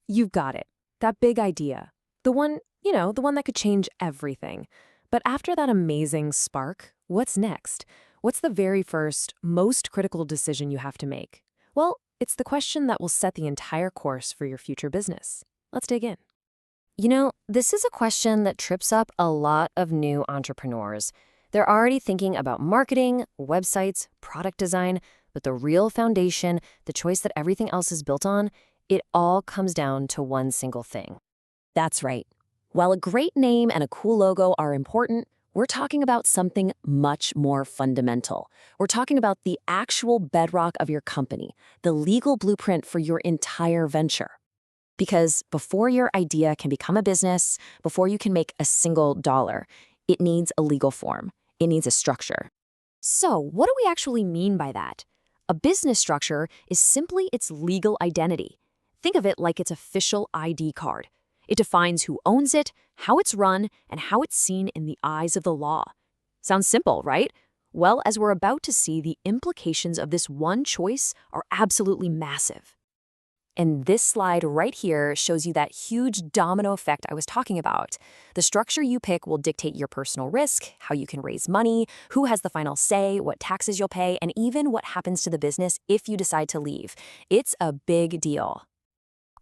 You've got it. That big idea. The one that could change everything. But after that amazing spark, what's next? What's the very first, most critical decision you have to make? Well, it's the question that will set the entire course for your future business. Let's dig in. This is a question that trips up a lot of new entrepreneurs. They're already thinking about marketing, websites, product design, but the real foundation, the choice that everything else is built on, it all comes down to one single thing. That's right. While a great name and a cool logo are important, we're talking about something much more fundamental. We're talking about the actual bedrock of your company, the legal blueprint for your entire venture. Because before your idea can become a business, before you can make a single dollar, it needs a legal form. It needs a structure. So, what do we actually mean by that? A business structure is simply its legal identity. Think of it like its official ID card. It defines who owns it, how it's run, and how it's seen in the eyes of the law. Sounds simple, right? Well, as we're about to see, the implications of this one choice are absolutely massive. And this slide right here shows you that huge domino effect I was talking about. The structure you pick will dictate your personal risk, how you can raise money, who has the final say, what taxes you'll pay, and even what happens to the business if you decide to leave. It's a big deal.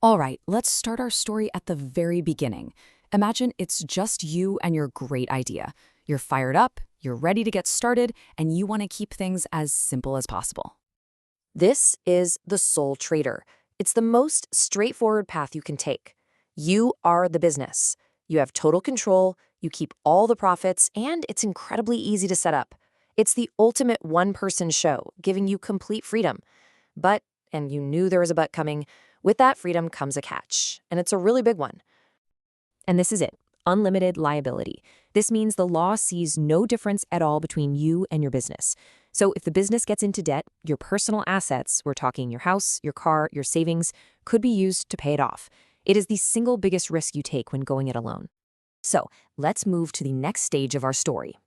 All right, let's start our story at the very beginning. Imagine it's just you and your great idea. You're fired up, you're ready to get started, and you want to keep things as simple as possible. This is the sole trader. It's the most straightforward path you can take. You are the business. You have total control, you keep all the profits, and it's incredibly easy to set up. It's the ultimate one-person show, giving you complete freedom. But, and you knew there was a but coming, with that freedom comes a catch, and it's a really big one. And this is it, unlimited liability. This means the law sees no difference at all between you and your business. So if the business gets into debt, your personal assets, we're talking your house, your car, your savings, could be used to pay it off. It is the single biggest risk you take when going it alone. So let's move to the next stage of our story.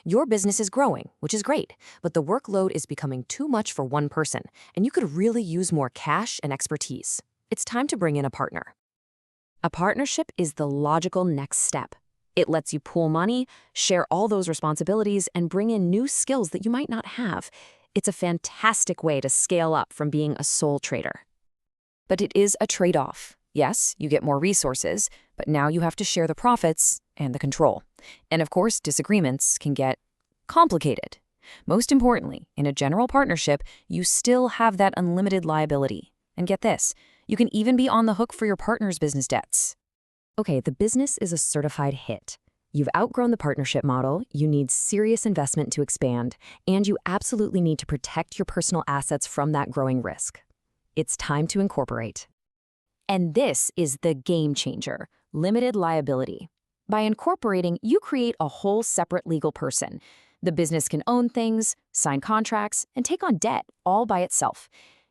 Your business is growing, which is great, but the workload is becoming too much for one person, and you could really use more cash and expertise. It's time to bring in a partner. A partnership is the logical next step. It lets you pool money, share all those responsibilities, and bring in new skills that you might not have. It's a fantastic way to scale up from being a sole trader. But it is a trade-off. Yes, you get more resources, but now you have to share the profits and the control. And of course, disagreements can get complicated. Most importantly, in a general partnership, you still have that unlimited liability. And get this, you can even be on the hook for your partner's business debts. Okay, the business is a certified hit. You've outgrown the partnership model, you need serious investment to expand, and you absolutely need to protect your personal assets from that growing risk. It's time to incorporate. And this is the game changer, limited liability. By incorporating, you create a whole separate legal person. The business can own things, sign contracts, and take on debt all by itself.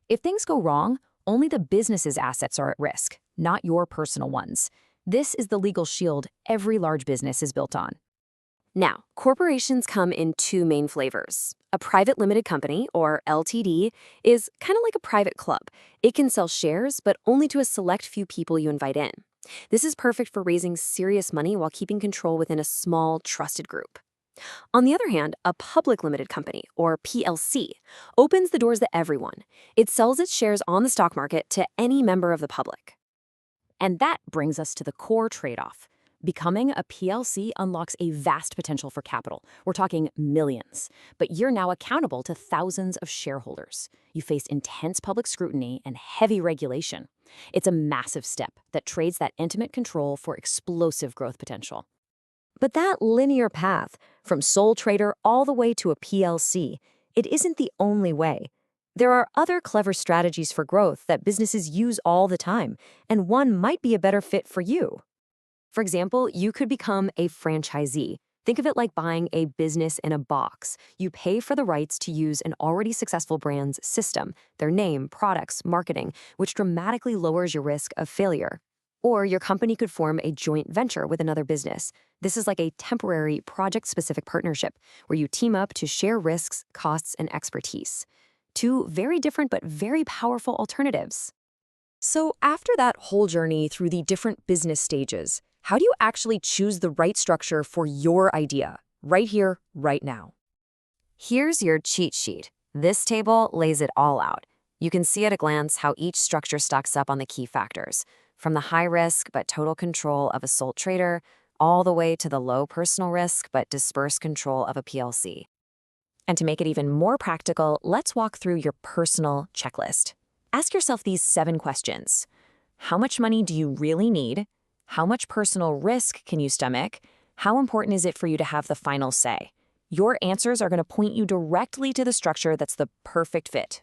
If things go wrong, only the business's assets are at risk, not your personal ones. This is the legal shield every large business is built on. Now, corporations come in two main flavors. A private limited company, or LTD, is kind of like a private club. It can sell shares, but only to a select few people you invite in. This is perfect for raising serious money while keeping control within a small, trusted group. On the other hand, a public limited company, or PLC, opens the doors to everyone. It sells its shares on the stock market to any member of the public. And that brings us to the core trade-off. Becoming a PLC unlocks a vast potential for capital. We're talking millions. But you're now accountable to thousands of shareholders. You face intense public scrutiny and heavy regulation. It's a massive step that trades that intimate control for explosive growth potential. But that linear path, from sole trader all the way to a PLC, it isn't the only way. There are other clever strategies for growth that businesses use all the time, and one might be a better fit for you. For example, you could become a franchisee. Think of it like buying a business in a box. You pay for the rights to use an already successful brand's system, their name, products, marketing, which dramatically lowers your risk of failure. Or your company could form a joint venture with another business. This is like a temporary project-specific partnership where you team up to share risks, costs, and expertise. Two very different but very powerful alternatives. So after that whole journey through the different business stages, how do you actually choose the right structure for your idea, right here, right now? Here's your cheat sheet. This table lays it all out. You can see at a glance how each structure stacks up on the key factors, from the high risk but total control of a sole trader, all the way to the low personal risk but dispersed control of a PLC. And to make it even more practical, let's walk through your personal checklist. Ask yourself these 7 questions. How much money do you really need? How much personal risk can you stomach? How important is it for you to have the final say? Your answers are going to point you directly to the structure that's the perfect fit.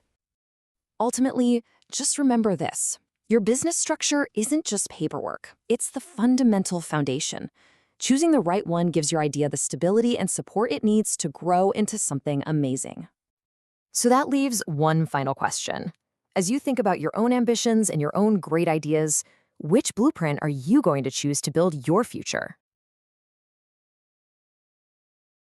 Ultimately, just remember this. Your business structure isn't just paperwork. It's the fundamental foundation. Choosing the right one gives your idea the stability and support it needs to grow into something amazing. So that leaves one final question. As you think about your own ambitions and your own great ideas, which blueprint are you going to choose to build your future?